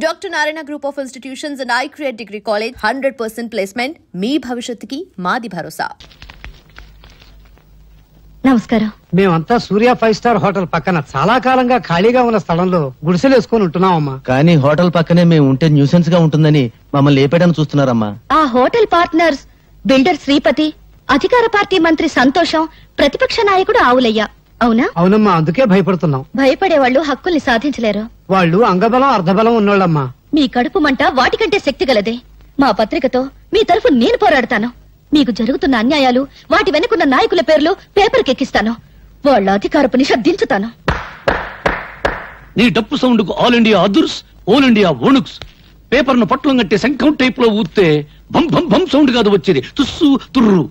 Dr. Narayana Group of Institutions and I Create Degree College 100% placement. మీ భవిష్యత్తుకి మాది భరోసా. నమస్కారం. మేమంతా సూర్య 5 స్టార్ హోటల్ పక్కన చాలా కాలంగా ఖాళీగా ఉన్న స్థలంలో గుడిసెలేసుకుని ఉంటున్నామమ్మా. కానీ హోటల్ పక్కనే మేము ఉంటే న్యూసెన్స్ గా ఉంటుందని మమ్మల్ని లేపేయడానికి చూస్తున్నారమ్మా. ఆ హోటల్ పార్ట్నర్స్ బిల్డర్ శ్రీపతి, అధికార పార్టీ మంత్రి సంతోషం, ప్రతిపక్ష నాయకుడు ఆవులయ్య. అవునా? అవునమ్మా, అందుకే భయపడుతున్నాం. భయపడే వాళ్ళు హక్కుల్ని సాధించలేరు. వాళ్ళు అంగబలం అర్ధబలం ఉన్నోళ్ళమ్మా. మీ కడుపు మంట వాటికంటే శక్తి గలదే. మా పత్రికతో మీ తరఫు నేను పోరాడతాను. మీకు జరుగుతున్న అన్యాయాలు, వాటి వెనుకున్న నాయకుల పేర్లు పేపర్కి ఎక్కిస్తాను. వాళ్ళ అధికారపు నిషేధించుతాను. నీ డప్పు సౌండ్ కు ఆల్ ఇండియా అదుర్స్, ఆల్ ఇండియా వణుక్స్. పేపర్ ను పట్లం కట్టి శంఖం టైప్ లో ఊస్తే భం భం భం సౌండ్ కాదు వచ్చేది, తుస్సు తుర్రు.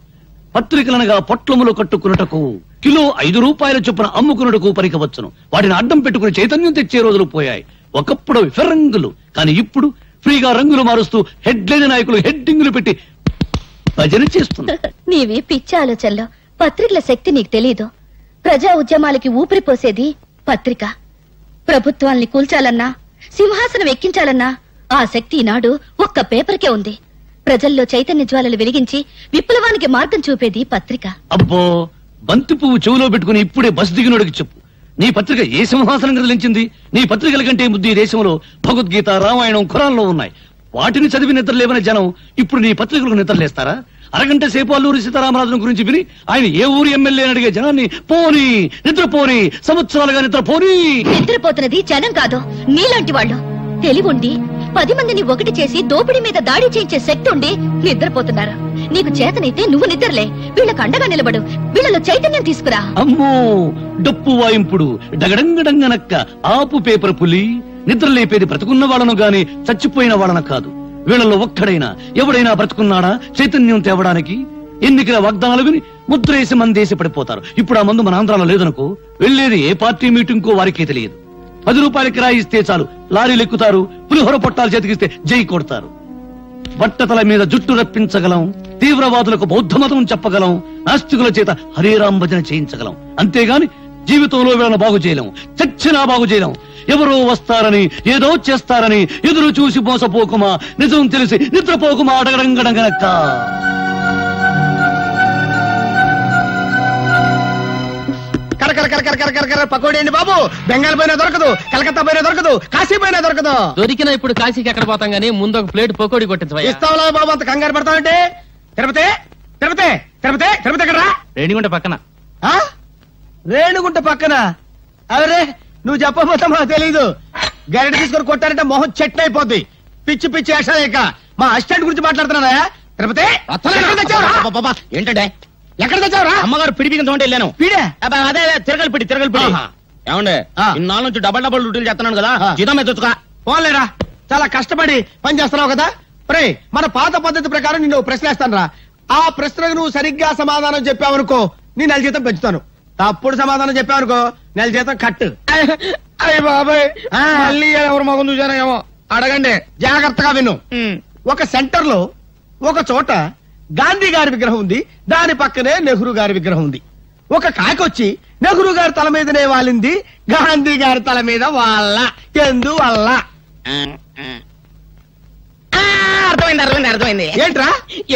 పత్రికలనగా పొట్లములు కట్టుకున్నటకు కిలో 5 రూపాయల చొప్పున అమ్ముకున్నటకు పనికవచ్చును. వాటిని అడ్డం పెట్టుకుని చైతన్యం తెచ్చే రోజులు పోయాయి. ఒకప్పుడు ఫిరంగులు, కానీ ఇప్పుడు ఫ్రీగా రంగులు మారుస్తూ హెడ్లైన్ నాయకులు హెడ్డింగులు పెట్టి భజన చేస్తున్నారు. నీవి పిచ్చి ఆలోచనలో. పత్రికల శక్తి నీకు తెలీదు. ప్రజా ఉద్యమాలకి ఊపిరిపోసేది పత్రిక. ప్రభుత్వాల్ని కూల్చాలన్నా, సింహాసనం ఎక్కించాలన్నా ఆ శక్తి ఈనాడు ఒక్క పేపర్కే ఉంది. ప్రజల్లో చైతన్య జ్వాలలు వెలిగించి విప్లవానికి మార్గం చూపేది పత్రిక. అబ్బో, బంతి పువ్వు చెవులో పెట్టుకుని ఇప్పుడే బస్ దిగినోడికి చెప్పు, నీ పత్రిక ఏ సింహాసనం కదిలించింది? నీ పత్రికల కంటే ముద్దు ఈ దేశంలో భగవద్గీత, రామాయణం, ఖురాన్లో ఉన్నాయి. వాటిని చదివి నిద్రలేవని జనం ఇప్పుడు నీ పత్రికలకు నిద్రలేస్తారా? అరగంట సేపు అల్లూరి సీతారామరాజును గురించి విని ఆయన ఏ ఊరి ఎమ్మెల్యే అడిగే జనాన్ని పోనీ నిద్రపోని, సంవత్సరాలుగా నిద్రపోని. నిద్రపోతున్నది జనం కాదు, నీలాంటి వాళ్ళు. తెలివుండి 10 మందిని ఒకటి చేసి దోపిడీ మీద దాడి చేయించే శక్తి ఉండి నిద్రపోతున్నారు. నీకు చేతనైతే నువ్వు నిద్రలే, వీళ్ళకు అండగా నిలబడు, వీళ్ళలో చైతన్యం తీసుకురా. అమ్మో, డప్పు వాయింపుడు డగడంగడంగనక్క ఆపు పేపర్ పులి. నిద్రలేపేది బ్రతుకున్న వాళ్ళను గాని చచ్చిపోయిన వాళ్ళను కాదు. వీళ్ళలో ఒక్కడైనా ఎవడైనా బ్రతుకున్నాడా చైతన్యం తేవడానికి? ఎన్నికల వాగ్దానాలు విని ముద్రేసి మందేసి పడిపోతారు. ఇప్పుడు ఆ మందు మన ఆంధ్రాలో లేదనుకో, వెళ్లేది ఏ పార్టీ మీటింగ్ కో వారికే తెలియదు. 10 రూపాయల కిరాయి ఇస్తే చాలు లారీలు ఎక్కుతారు, పులిహోర పొట్టాలు చేతికిస్తే జై కొడతారు. బట్టతల మీద జుట్టు రప్పించగలం, తీవ్రవాదులకు బౌద్ధ మతం చెప్పగలం, నాస్తికుల చేత హరేరాం భజన చేయించగలం. అంతేగాని జీవితంలో వీళ్ళను బాగు చేయలేం, చచ్చినా బాగు చేయలేం. ఎవరో వస్తారని, ఏదో చేస్తారని ఎదురు చూసి మోసపోకుమా, నిజం తెలిసి నిద్రపోకుమా అడగడంగడంగనక్క. పకోడీ బాబు, బెంగాల్ పోయినా దొరకదు, కలకత్తా పోయినా దొరకదు, కాశీ పోయినా దొరకదు. దొరికినా ఇప్పుడు కాశీకి ఎక్కడ పోతాం గానీ ముందు ఒక ప్లేట్ పకోడీ కొట్టించవా. ఇస్తావులా బాబు, అంత కంగారు పడతావంటే. తిరుపతి తిరుపతి తిరుపతి తిరుపతి ఎక్కడరా? రేణిగుంట పక్కన. రేణుగుంట పక్కన? అరే, నువ్వు చెప్పబోతా మాకు తెలీదు. గరిట తీసుకొని కొట్టారంటే మొహం చెట్టు అయిపోద్ది. పిచ్చి పిచ్చి వేషాలేక మా అసిస్టెంట్ గురించి మాట్లాడుతున్నా. తిరుపతి ఏంటంటే ఎక్కడ తెచ్చావురా? అమ్మగారు పిడి బిగిన తోంటే వెళ్ళాను. పీడే? అదే తిరగలి పిడి ఏమండే, ఇన్నాళ్ళ నుంచి డబల్ డ్యూటీలు చేస్తున్నాను కదా, జీతం మీద తెచ్చుకో. పోలేరా, చాలా కష్టపడి పని చేస్తున్నావు కదా. రే, మన పాత పద్ధతి ప్రకారం నిన్ను ప్రశ్నిస్తాను రా. ఆ ప్రశ్నకు నువ్వు సరిగ్గా సమాధానం చెప్పావనుకో, నీ నెల జీతం పెంచుతాను. తప్పుడు సమాధానం చెప్పావనుకో, నెల జీతం కట్టు. అయ్య బాబాయ్, మళ్ళీ ఎవరు మగం చూసానో ఏమో. అడగండి, జాగ్రత్తగా విను. ఒక సెంటర్ లో ఒక చోట గాంధీ గారి విగ్రహం ఉంది, దాని పక్కనే నెహ్రూ గారి విగ్రహం ఉంది. ఒక కాకొచ్చి నెహ్రూ గారి తల మీదనే వాలింది, గాంధీ గారి తల మీద వాళ్ళ. ఎందువల్ల? అర్థమైంది. ఏంట్రా?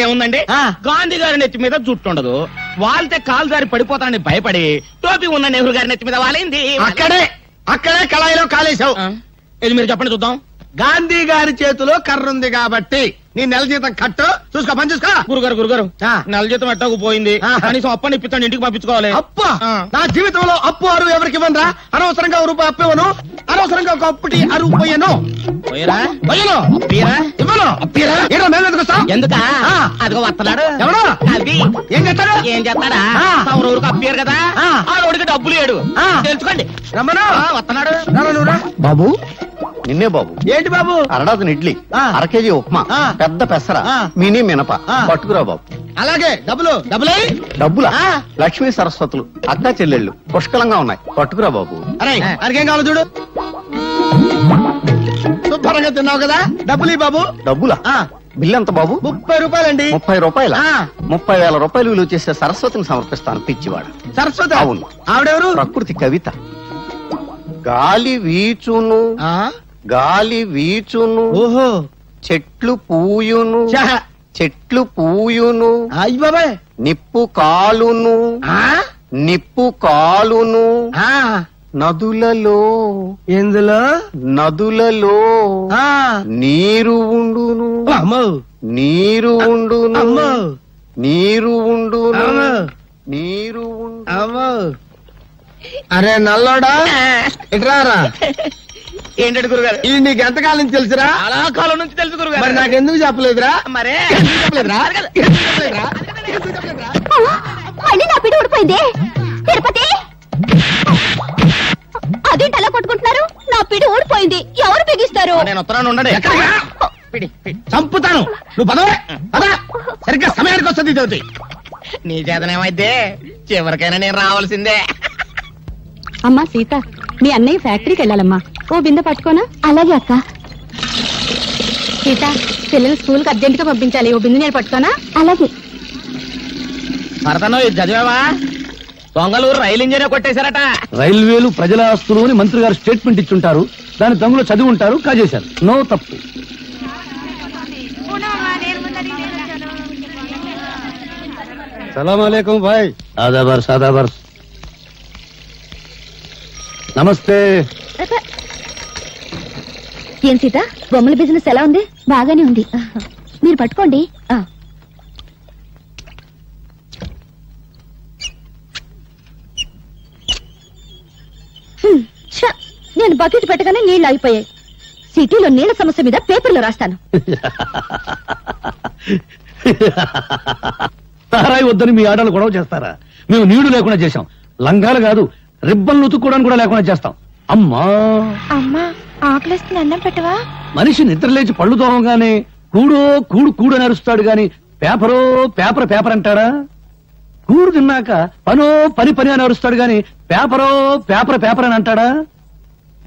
ఏముందండి, గాంధీ గారి నెత్తి మీద జుట్టు ఉండదు, వాళ్తే కాలు దారి పడిపోతానని భయపడి టోపీ ఉన్న నెహ్రూ గారి నెత్తి మీద వాలింది. అక్కడే కళాయిలో కాలేశావు. ఇది మీరు చెప్పండి చూద్దాం. గాంధీ గారి చేతిలో కర్రుంది కాబట్టి నీ నెల జీతం కట్టు. చూసుకో, పని చూసుకో. గురుగారు నెల జీతం ఎట్టాకు పోయింది, కనీసం అప్పని ఇప్పించండి, ఇంటికి పంపించుకోవాలి. అప్ప? నా జీవితంలో అప్పు అరువు ఎవరికి ఇవ్వను రా. అనవసరంగా రూపాయి అప్పు ఇవ్వను, అనవసరంగా ఒక అప్పుటి అరువు పోయాను. ఎందుకా? అదిగో వస్తున్నాడు. ఎవడు? ఏం చేస్తాడు? ఏం చేస్తాడా? ఊరికి అప్పారు కదా, ఆ రోడ్డుకి డబ్బులు లేడు, తెలుసుకోండి. రమ్మను. వస్తున్నాడు. బాబు, నిన్నే బాబు. ఏంటి బాబు? అరడాదిన ఇడ్లీ, 1 కేజీ ఉప్మా, పెద్ద పెసర, మినీ మినప పట్టుకురా బాబు. అలాగే. డబ్బులా? లక్ష్మీ సరస్వతులు, అక్కా చెల్లెళ్ళు పుష్కలంగా ఉన్నాయి, పట్టుకురా బాబు. అరే, అడిగేం కావాలి చూడు. శుభ్రంగా తిన్నావు కదా, డబ్బులు బాబు. డబ్బులా? బిల్లు ఎంత బాబు? 30 రూపాయలండి. 30 రూపాయల? 30,000 రూపాయలు విలువ చేసే సరస్వతిని సమర్పిస్తాను. పిచ్చివాడు. సరస్వతి? అవును. ఆవిడెవరు? ప్రకృతి కవిత. గాలి వీచును గాలి వీచును, ఓహో, చెట్లు పూయును, చహ. చెట్లు పూయును, అయ్య బాబాయ్. నిప్పు కాలును, ఆ? నిప్పు కాలును, ఆ. నదులలో, ఎందులో? నదులలో ఆ. నీరు ఉండును, అమ్మో, నీరు ఉండును, అమ్మో, నీరు ఉండును, అమ్మో, నీరు ఉండు. అమ్మో. అరే నల్లోడా, ఇట్రారా. ఏంటంటే గురుగారు? ఇది నీకు ఎంతకాలం నుంచి తెలుసురా? చాలా కాలం నుంచి తెలుసు మరి గురుగారు. నాకెందుకు చెప్పలేదురా? మరే మళ్ళీ నా పిడి ఊడిపోయింది. తిరుపతి, అదేంటి అలా కొట్టుకుంటున్నారు? నా పిడి ఊడిపోయింది, ఎవరు బిగిస్తారు? నేను ఉత్తరాన్ని ఉండండి. చంపుతాను. నువ్వు పదవే, పద. సరిగ్గా సమయానికి వస్తుంది జ్యోతి. నీ చేతనేమైతే చివరికైనా నేను రావాల్సిందే. అమ్మా సీత, మీ అన్నయ్య ఫ్యాక్టరీకి వెళ్ళాలమ్మా, ఓ బిందె పట్టుకోనా? అలాగే అక్క. సీత, పిల్లలు స్కూల్ కి అర్జెంట్ గా పంపించాలి, ఓ బిందె నేను పట్టుకోనా? అలాగే. భరతను ఇది చదివావా? పొంగలూరు రైలు ఇంజనే కొట్టేశారట. రైల్వేలు ప్రజల ఆస్తులు అని మంత్రి గారు స్టేట్మెంట్ ఇచ్చుంటారు. దాని దొంగలు చదివి ఉంటారు, కాజేశారు. నో తప్పు. సలాం అలైకుం భాయ్. ఆదాబర్స్ ఆదాబర్స్. నమస్తే. ఏం సీత, బొమ్మల బిజినెస్ ఎలా ఉంది? బాగానే ఉంది, మీరు పట్టుకోండి. నేను బకెట్ పెట్టగానే నీళ్లు అయిపోయాయి. సిటీలో నీళ్ల సమస్య మీద పేపర్లో రాస్తాను. తారాయి వద్దని మీ ఆటలు గొడవ చేస్తారా? మేము నీళ్లు లేకుండా చేశాం. లంగాలు కాదు, రిబ్బన్లు ఉతుక్కోవడానికి కూడా లేకుండా చేస్తాం. అమ్మా అమ్మా, ఆకలిస్తుంది, అన్నం పెట్టవా? మనిషి నిద్రలేచి పళ్ళు తోమగానే కూడో కూడు కూడు అని అరుస్తాడు గాని పేపరో పేపర్ పేపర్ అంటాడా? కూడు తిన్నాక పనో పని పని అని అరుస్తాడు గాని పేపరో పేపర్ పేపర్ అని అంటాడా?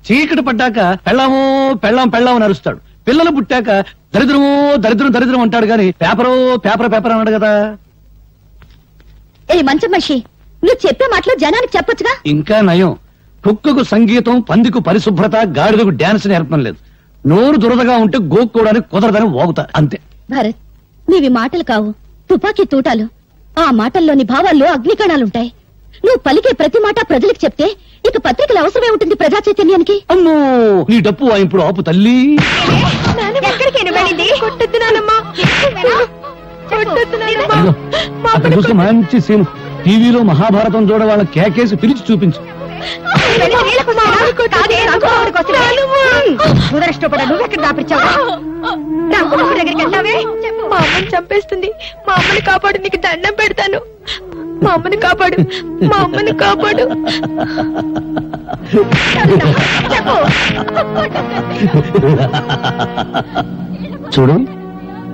చీకటి పడ్డాక పెళ్ళామో పెళ్ళాం పెళ్ళాం అని అరుస్తాడు. పిల్లలు పుట్టాక దరిద్రమో దరిద్రం దరిద్రం అంటాడు గాని పేపరో పేపర్ పేపర్ అన్నాడు కదా. ఏ మంచి మనిషి, నువ్వు చెప్పే మాటలు జనానికి చెప్పొచ్చుగా. ఇంకా నయం, కుక్కకు సంగీతం, పందికు పరిశుభ్రత, గాడిదకు డాన్స్ నేర్పడం లేదు. నోరు దురదగా ఉంటే గోక్కోవడానికి కుదరదని వాగుతా అంతే. భరత్, నీవి మాటలు కావు, తుపాకీ తూటాలు. ఆ మాటల్లోని భావాల్లో అగ్నికణాలుంటాయి. నువ్వు పలికే ప్రతి మాట ప్రజలకు చెప్తే ఇక పత్రికల అవసరమే ఉంటుంది ప్రజా చైతన్యానికి. అమ్మో, నీ డప్పు వాయింపుడు ఆపు తల్లి. అదిగో, అక్కడ చూస్తే మంచి సీన్. టీవీలో మహాభారతం చూడ వాళ్ళ కేకేసి పిలిచి చూపించు. నువ్వెక్కడ దాపిచ్చావు? మా అమ్మని చంపేస్తుంది. మా అమ్మని కాపాడు, నీకు దండం పెడతాను. మా అమ్మని కాపాడు, మా అమ్మని కాపాడు. చూడు,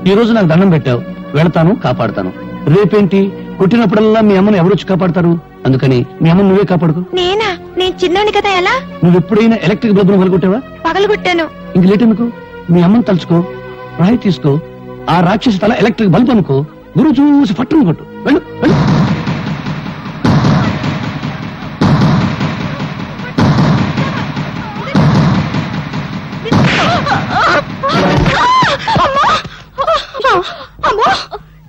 ఈ రోజు నాకు దండం పెట్టావు, వెళతాను, కాపాడుతాను. రేపేంటి, కొట్టినప్పుడల్లా మీ అమ్మని ఎవరొచ్చి కాపాడతారు? అందుకని మీ అమ్మని నువ్వే కాపాడుకో. నేనా? నేను చిన్నోని కదా, ఎలా? నువ్వు ఎప్పుడైనా ఎలక్ట్రిక్ బల్బును పగలగొట్టావా? పగలగొట్టాను. ఇంక లేట్ ఎందుకు? మీ అమ్మని తలుచుకో, రాయి తీసుకో, ఆ రాక్షసి తల ఎలక్ట్రిక్ బల్బ్ అనుకో, గురువు చూసి పట్టును కొట్టు. వెళ్ళు వెళ్ళు. అమ్మో,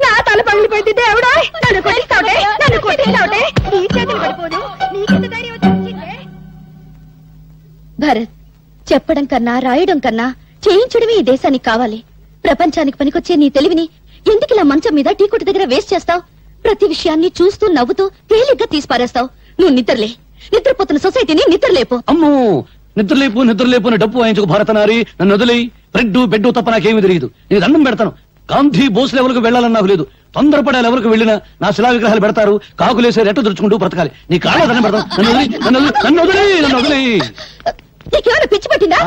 నా తల పగిలిపోయింది. దేవుడా, నన్ను కొట్టిస్తావుటే, నన్ను కొట్టిస్తావుటే. నీ చేతులు పడిపోదు, నీకెంత ధైర్యం వచ్చిందే? భరత్, చెప్పడం కన్నా రాయడం కన్నా చేయించడమే ఈ దేశానికి కావాలి. ప్రపంచానికి పనికొచ్చే నీ తెలివిని ఎందుకు ఇలా మంచం మీద టీ కొట్టు దగ్గర వేస్ట్ చేస్తావు? ప్రతి విషయాన్ని చూస్తూ నవ్వుతూ తేలిగ్గా తీసిపారేస్తావు. నువ్వు నిద్రలే, నిద్రపోతున్న సొసైటీని నిద్రలేపు. అమ్మో, నిద్రలేపు నిద్రలేపు అని డప్పు వాయించుకు భారతనారి. నన్ను వదిలి బ్రెడ్ బెడ్ తప్ప నాకేమీ తెలియదు. నేను దండం పెడతాను. గాంధీ బోస్ లెవెల్కు వెళ్లాలని నాకు లేదు. తొందరపడే లెవెల్కు వెళ్ళినా నా శిలా విగ్రహాలు పెడతారు, కాకులేసే రెట్టు దురుచుకుంటూ బ్రతకాలి. నీ కాళ్ళ దండం పెడతాను. నన్ను వదిలి, నన్ను వదిలి, నన్ను వదిలి, నన్ను వదిలి. నీకేమైనా పిచ్చి పట్టిందా?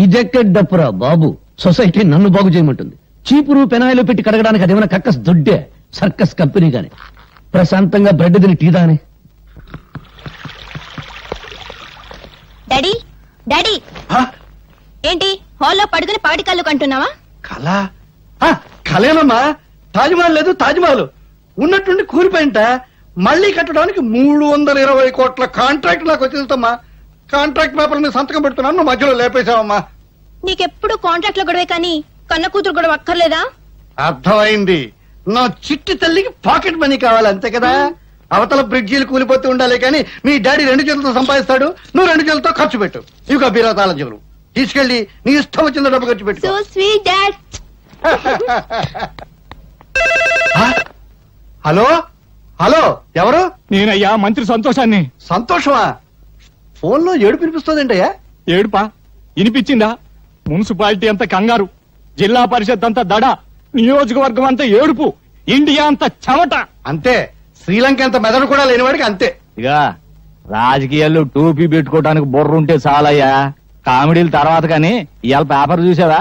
ఇదెక్కడ డప్పురా బాబు, సొసైటీ నన్ను బాగు చేయమంటుంది. చీపురు పెనాయిలో పెట్టి కడగడానికి అదేమైనా కక్కస్ దొడ్డే సర్కస్ కంపెనీ గాని. ప్రశాంతంగా బ్రెడ్ తిని టీ తానే. డాడీ, డాడీ, ఏంటి హాల్లో పడుకుని పాటి కళ్ళు కంటున్నావా? కళ కళేనమ్మా. తాజ్మహల్ లేదు, తాజ్మహల్ ఉన్నట్టుండి కూలిపోయింట. మళ్ళీ కట్టడానికి 320 కోట్ల కాంట్రాక్ట్ నాకు వచ్చేదమ్మా. కాంట్రాక్ట్ పేపర్ మీద సంతకం పెడుతున్నాను, నువ్వు మధ్యలో లేపేశావమ్మా. నీకెప్పుడు కాంట్రాక్ట్ లో గొడవే కానీ కన్న కూతురు గొడవ అక్కర్లేదా? అర్థమైంది. నా చిట్టి తల్లికి పాకెట్ మనీ కావాలి అంతే కదా. అవతల బ్రిడ్జీలు కూలిపోతూ ఉండాలి కానీ మీ డాడీ 2 చేతులతో సంపాదిస్తాడు, నువ్వు 2 చేతులతో ఖర్చు పెట్టు. ఇక బీరా తాళం చెవులు తీసుకెళ్లి నీ ఇష్టం వచ్చిన డబ్బు ఖర్చు పెట్టు. So sweet dad. Hello hello, ఎవరు? నేనయ్యా మంత్రి సంతోషాన్ని. సంతోషమా? ఫోన్ లో ఏడుపు వినిపిస్తుందంటయ్యా. ఏడుపా వినిపించిందా? మున్సిపాలిటీ అంతా కంగారు, జిల్లా పరిషత్ అంతా దడ, నియోజకవర్గం అంతా ఏడుపు, ఇండియా అంతా చెమట. అంతే, శ్రీలంక అంత మెదడు కూడా లేనివాడికి అంతే. ఇక రాజకీయాల్లో టోపీ పెట్టుకోవడానికి బుర్ర ఉంటే చాలయ్యా, కామెడీల తర్వాత. కానీ ఇవాళ పేపర్ చూసావా?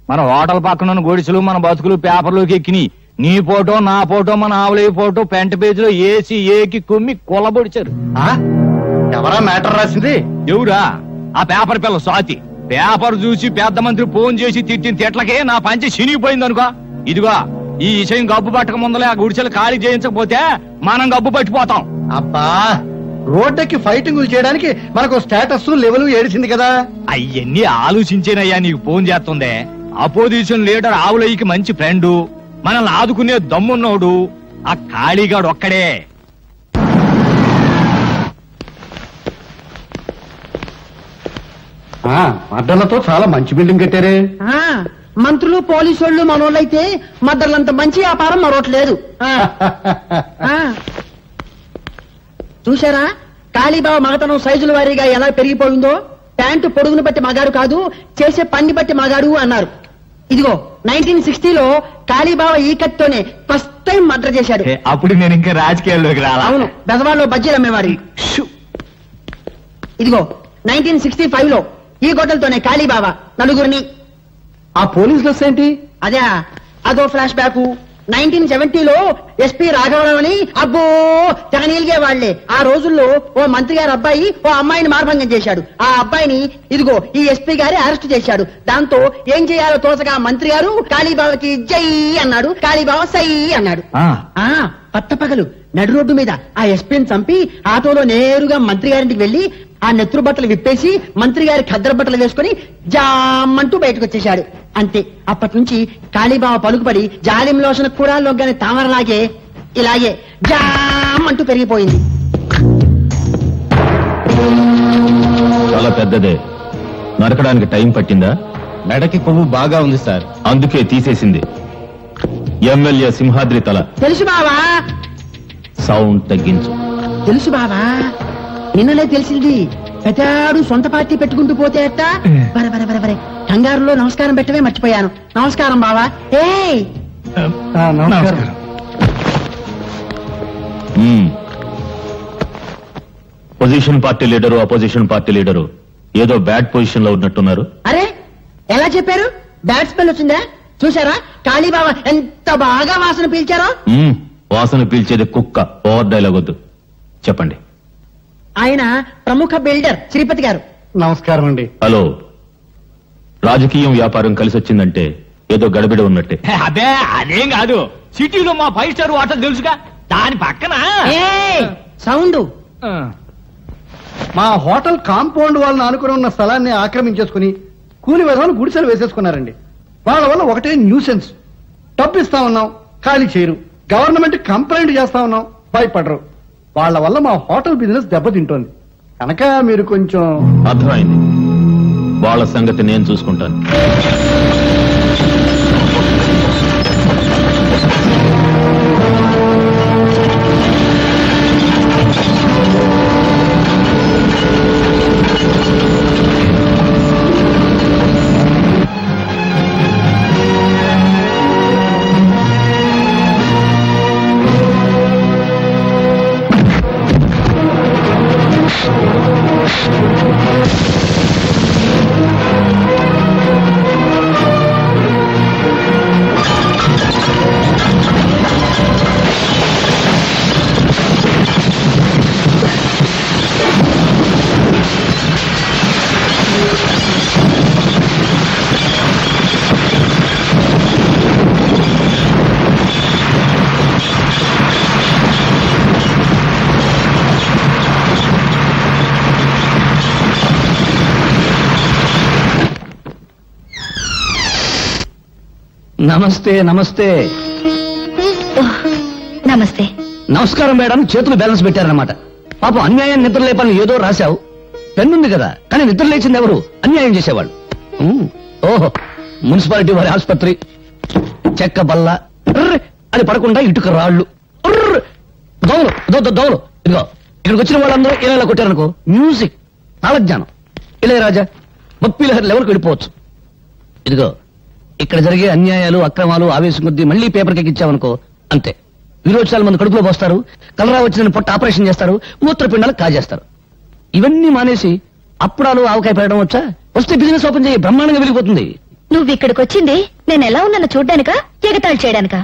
మన హోటల్ పక్కన గొడిసెలు మన బతుకులు పేపర్లోకి ఎక్కినాయి. నీ ఫోటో నా ఫోటో మన ఆవులయ్య ఫోటో పెంట పేజీలో ఏసి ఏకి కుమ్మి కొల్లబొడిచారు. ఎవరా మ్యాటర్ రాసింది? ఎవరా? ఆ పేపర్ పిల్ల స్వాతి. పేపర్ చూసి పెద్ద మంత్రి ఫోన్ చేసి తిట్టిన తిట్లకే నా పంచి చినిగిపోయింది అనుకో. ఇదిగో ఈ విషయం గబ్బు పట్టక ముందలే ఆ గుడిసెలు ఖాళీ చేయించకపోతే మనం గబ్బు పట్టిపోతాం. అబ్బా, రోడ్డుకి ఫైటింగులు చేయడానికి మనకు స్టేటస్ లెవెల్ ఏడిచింది కదా. అవన్నీ ఆలోచించేనయ్యా నీకు ఫోన్ చేస్తుందే. అపోజిషన్ లీడర్ ఆవులయ్యకి మంచి ఫ్రెండు, మనల్ని ఆదుకునే దమ్మున్నోడు ఆ ఖాళీగాడు ఒక్కడే. మద్దలతో చాలా మంచి బిల్డింగ్ కట్టారే. మంత్రులు పోలీసు వాళ్ళు మనోళ్ళైతే మద్దర్లంత మంచి వ్యాపారం మరొకట్లేదు. చూశారా కాళీబాబా మగతనం సైజుల వారీగా ఎలా పెరిగిపోయిందో? ప్యాంటు పొడుగును బట్టి మగాడు కాదు, చేసే పన్ని బట్టి మగాడు అన్నారు. ఇదిగో 1960లో కాళీబాబా ఈ కత్తోనే ఫస్ట్ టైం మర్డర్ చేశాడు. అప్పుడు నేను ఇంకా రాజకీయాల్లోకి రాలా. అవును, బెజవాడలో బజ్జీలు అమ్మేవాడి. ఇదిగో 1965లో ఈ గొడ్డలతోనే కాళీబాబా నలుగురిని. ఆ పోలీసులు వస్తేంటి? అదే, అదో ఫ్లాష్ బ్యాక్. 1970లో ఎస్పీ రాఘవరావు అని అబ్బో తెగనీలిగే వాళ్లే. ఆ రోజుల్లో ఓ మంత్రి గారి అబ్బాయి ఓ అమ్మాయిని మార్భంగం చేశాడు. ఆ అబ్బాయిని ఇదిగో ఈ ఎస్పీ గారి అరెస్ట్ చేశాడు. దాంతో ఏం చేయాలో తోచగా మంత్రి గారు కాళీబాబాకి జై అన్నాడు, కాళీబాబా సై అన్నాడు. పట్టపగలు నడు రోడ్డు మీద ఆ ఎస్పీని చంపి ఆటోలో నేరుగా మంత్రి గారింటికి వెళ్లి ఆ నెత్తురు బట్టలు విప్పేసి మంత్రి గారి ఖద్దరు బట్టలు వేసుకుని జామంటూ బయటకు వచ్చేశాడు. అంతే, అప్పటి నుంచి కాళీబాబా పలుకుపడి జాలిం లోషణ కూరాల్లోగానే తామరలాగే ఇలాగే జామంటూ పెరిగిపోయింది. చాలా పెద్దదే. నరకడానికి టైం పట్టిందా? మెడకి కొవ్వు బాగా ఉంది సార్, అందుకే తీసేసింది. ఎమ్మెల్యే సింహాద్రి తల. తెలుసు బావా. సౌండ్ తగ్గించు. తెలుసు బావా, నిన్ననే తెలిసింది. పెద్దాడు సొంత పార్టీ పెట్టుకుంటూ పోతే ఎట్ట? బరే బరే బరే బరే, కంగారులో నమస్కారం పెట్టవే మర్చిపోయాను. నమస్కారం బావా. నమస్కారం. Position party leader opposition party leader ఏదో బ్యాడ్ పొజిషన్ లో ఉన్నట్టున్నారు. అరే ఎలా చెప్పారు? బ్యాడ్ స్మెల్ వచ్చిందా? చూసారా కాళీబాబా ఎంత బాగా వాసన పీల్చారో? వాసన పీల్చేది కుక్క. ఓవర్ డైలాగ్ వద్దు, చెప్పండి. ఆయన ప్రముఖ బిల్డర్ శ్రీపతి గారు. నమస్కారం అండి. హలో. రాజకీయం వ్యాపారం కలిసి వచ్చిందంటే ఏదో గడబిడ ఉన్నట్టే. అదే అదేం కాదు, సిటీలో మా 5 స్టార్ హోటల్ తెలుసుగా, దాని పక్కన సౌండ్. మా హోటల్ కాంపౌండ్ వాళ్ళని ఆనుకుని ఉన్న స్థలాన్ని ఆక్రమించేసుకుని కూలి విధాలు గుడిసెలు వేసేసుకున్నారండి. వాళ్ళ వల్ల ఒకటే న్యూసెన్స్. డబ్బు ఇస్తా ఉన్నాం, ఖాళీ చేయరు. గవర్నమెంట్ కంప్లైంట్ చేస్తా ఉన్నాం, భయపడరు. వాళ్ళ వల్ల మా హోటల్ బిజినెస్ దెబ్బతింటోంది. కనుక మీరు కొంచెం. అర్థమైంది, వాళ్ళ సంగతి నేను చూసుకుంటాను. నమస్తే నమస్తే నమస్తే. నమస్కారం మేడం. చేతులు బ్యాలెన్స్ పెట్టారన్నమాట. పాపం అన్యాయం నిద్ర లేపాలని ఏదో రాశావు. పెన్నుంది కదా, కానీ నిద్ర లేచింది ఎవరు? అన్యాయం చేసేవాళ్ళు. ఓహో, మున్సిపాలిటీ వారి ఆసుపత్రి. చెక్క బల్ల అని పడకుండా ఇటుక రాళ్ళు దోవలు దోవలు. ఇదిగో ఇక్కడికి వచ్చిన వాళ్ళందరూ ఇలా కొట్టారనుకో, మ్యూజిక్ తాళజ్ఞానం ఇళయరాజా బొప్పిలహరి లెవెల్కి వెళ్ళిపోవచ్చు. ఇదిగో ఇక్కడ జరిగే అన్యాయాలు అక్రమాలు ఆవేశం కొద్దీ మళ్ళీ పేపర్కి ఎక్కించామనుకో, అంతే. విరోచనాలు మంది కడుపులో పోస్తారు, కలరా వచ్చిన పొట్ట ఆపరేషన్ చేస్తారు, మూత్రపిండాలు కాజేస్తారు. ఇవన్నీ మానేసి అప్పుడాలు ఆవకాయ పెట్టడం వచ్చా? వస్తే బిజినెస్ ఓపెన్ చేయి, బ్రహ్మాండంగా వెళ్ళిపోతుంది. నువ్వు ఇక్కడికి వచ్చింది నేను ఎలా ఉన్నాను చూడ్డానికా, ఎగతాళి చేయడానికా?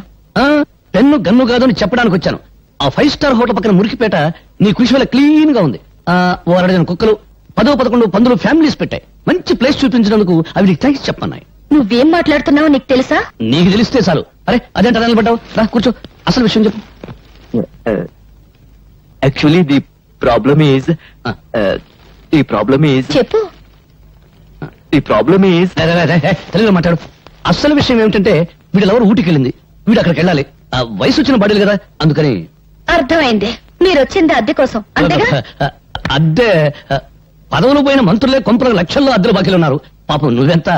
పెన్ను గన్ను కాదు అని చెప్పడానికి వచ్చాను. ఆ 5 స్టార్ హోటల్ పక్కన మురికిపేట నీ కృషి వల్ల క్లీన్ గా ఉంది. ఓ 2 కుక్కలు 10-11 పందులు ఫ్యామిలీస్ పెట్టాయి. మంచి ప్లేస్ చూపించినందుకు అవి నీకు థ్యాంక్స్ చెప్పన్నాయి. నువ్వేం మాట్లాడుతున్నావో నీకు తెలుసా? నీకు తెలిస్తే చాలు. అరే అదేంట నిలబడ్డావు, రా కూర్చో, అసలు విషయం చెప్పు. యాక్చువల్లీ ది ప్రాబ్లమ్ ఈజ్ చెప్పు. ది ప్రాబ్లమ్ ఈజ్ తెలుగులో మాట్లాడు. అసలు విషయం ఏమిటంటే వీళ్ళెవరు ఊటికి వెళ్ళింది, వీడు అక్కడికి వెళ్ళాలి. వయసు వచ్చిన బాడీలు కదా, అందుకని. అర్థమైంది. మీరు వచ్చింది అద్దె కోసం అంతేగా? అద్దె పదవులు పోయిన మంత్రులే కొంపల లక్షల్లో అద్దెలు బాకీలు ఉన్నారు. పాపం నువ్వెంత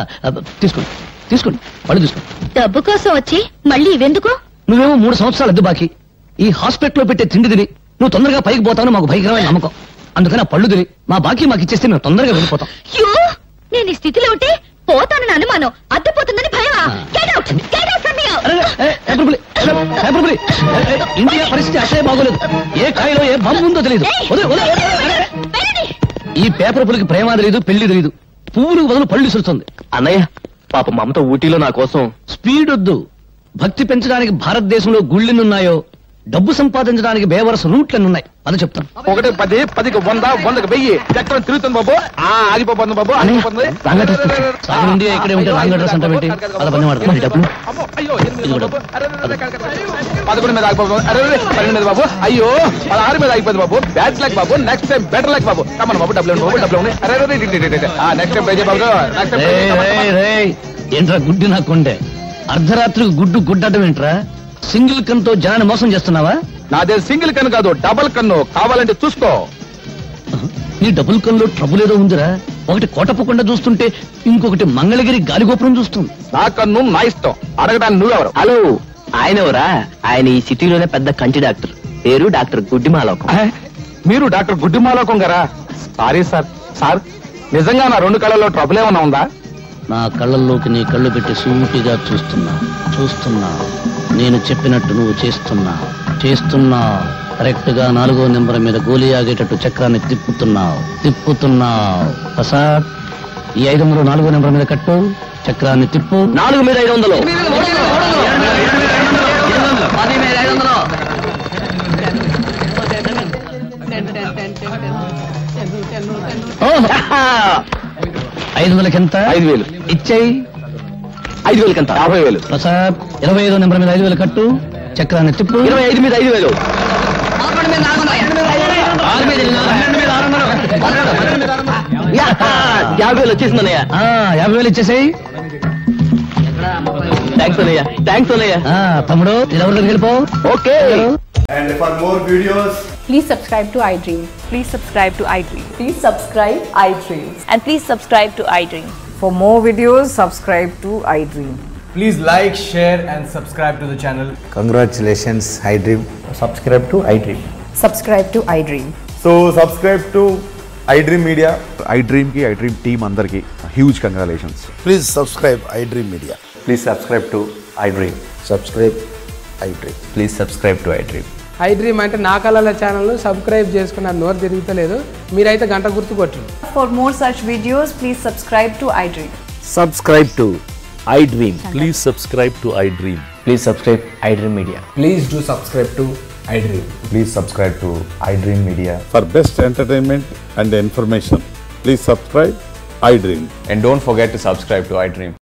తీసుకోండి పళ్ళు తీసుకోండి. డబ్బు కోసం వచ్చి మళ్ళీ ఇవెందుకు? నువ్వేమో 3 సంవత్సరాలు అద్దె బాకీ. ఈ హాస్పిటల్లో పెట్టే తిండి తిని నువ్వు తొందరగా పైకి పోతావు మాకు భయంకరమైన నమ్మకం. అందుకని ఆ పళ్ళు తిని మా బాకీ మాకు ఇచ్చేస్తే మేము తొందరగా వెళ్ళిపోతాం. నేను ఈ స్థితిలో ఉంటే పోతానని అనుమానం, అద్దె పోతుందని భయమా? ఇండియా పరిస్థితి అసలే బాగోలేదు. ఏ కాయలో ఏ బాంబు ఉందో తెలియదు. ఈ పేపర్ పులికి ప్రేమ తెలియదు, పెళ్లి తెలియదు. పువ్వులకు బదులు పళ్ళు విసురుతుంది. అన్నయ్య పాప మమత ఊటీలో నా కోసం. స్పీడ్ వద్దు. భక్తి పెంచడానికి భారతదేశంలో గుళ్ళెన్నున్నాయో, డబ్బు సంపాదించడానికి బేవరస రూట్లెన్నున్నాయి. అది చెప్తాను. 1 10 10కి 100 100కి 1000 చక్రం తిరుగుతుంది బాబు. ఆగిపోతుంది బాబు, ఆగిపోతుంది. ఇక్కడే ఉంటే రాంగ్ అడ్రస్ అంటే అలా పని వాడుతుంది. డబ్బులు 11 మీద ఆగిపోతుంది. 12 మీద బాబు. అయ్యో 16 మీద ఆగిపోతుంది బాబు. బ్యాడ్ లక్ బాబు, నెక్స్ట్ టైం బెటర్ లక్ బాబు. కమన్ బాబు, డబ్బులు బాబు, డబ్బులు నెక్స్ట్ టైం పే బాబు. ఏంట్రా గుడ్డి నాకుండే? అర్ధరాత్రికి గుడ్డటం ఏంట్రా? సింగిల్ కన్తో జనాన్ని మోసం చేస్తున్నావా? నాదే సింగిల్ కన్ను కాదు, డబుల్ కన్ను. కావాలంటే చూసుకో. నీ డబుల్ కన్నులో ట్రబుల్ ఏదో ఉందిరా. ఒకటి కోటప్పకుండా చూస్తుంటే ఇంకొకటి మంగళగిరి గాలిగోపురం చూస్తుంది. నా కన్ను నా ఇష్టం. అడగడానికి నువ్వెవరు? హలో, ఆయన ఎవరా? ఆయన ఈ సిటీలోనే పెద్ద కంటి డాక్టర్. పేరు డాక్టర్ గుడ్డిమాలోకం. మీరు డాక్టర్ గుడ్డిమాలోకం గారా? సారీ సార్ నిజంగా నా 2 కళ్ళల్లో ట్రబుల్ ఏమన్నా ఉందా? నా కళ్ళల్లోకి నీ కళ్ళు పెట్టి సూటిగా చూస్తున్నా. నేను చెప్పినట్టు నువ్వు చేస్తున్నా. కరెక్ట్ గా 4వ నెంబర్ మీద గోలీ ఆగేటట్టు చక్రాన్ని తిప్పుతున్నావు. ప్రసాద్, ఈ 500 4వ నెంబర్ మీద కట్టు. చక్రాన్ని తిప్పు. 4 మీద 500. 500కి ఎంత? 5000 ఇచ్చేయి. 5000కి ఎంత? 50000. ప్రసాద్, 25వ నెంబర్ మీద 5000 కట్టు. చక్రాన్ని తిప్పు. 25 మీద 5000. 50,000 వచ్చేసిందన్నయ్య. 50,000 ఇచ్చేసాయి. థ్యాంక్స్ అన్నయ్య. తమ్ముడు ఎవరి దగ్గరికి వెళ్ళిపో. Okay. And for more videos, please subscribe to iDream. Please subscribe to iDream. Please subscribe iDream. And please subscribe to iDream. For more videos, subscribe to iDream. please like, share and subscribe to the channel. Congratulations, iDream. Subscribe to iDream. Subscribe to iDream. So subscribe to iDream Media. iDream ki iDream team andarki huge congratulations. Please subscribe iDream Media. Please subscribe to iDream. Subscribe iDream. Please subscribe to iDream. iDream అంటే నా కళల channel subscribe చేసుకున్న నోరు తిరుగుతలేదు. మీరైతే గంట గుర్తు కొట్టండి. For more such videos, please subscribe to iDream. Subscribe to iDream. Please subscribe to iDream. Please subscribe iDream Media. Please do subscribe to iDream. Please subscribe to iDream Media. For best entertainment and information, please subscribe iDream. And don't forget to subscribe to iDream.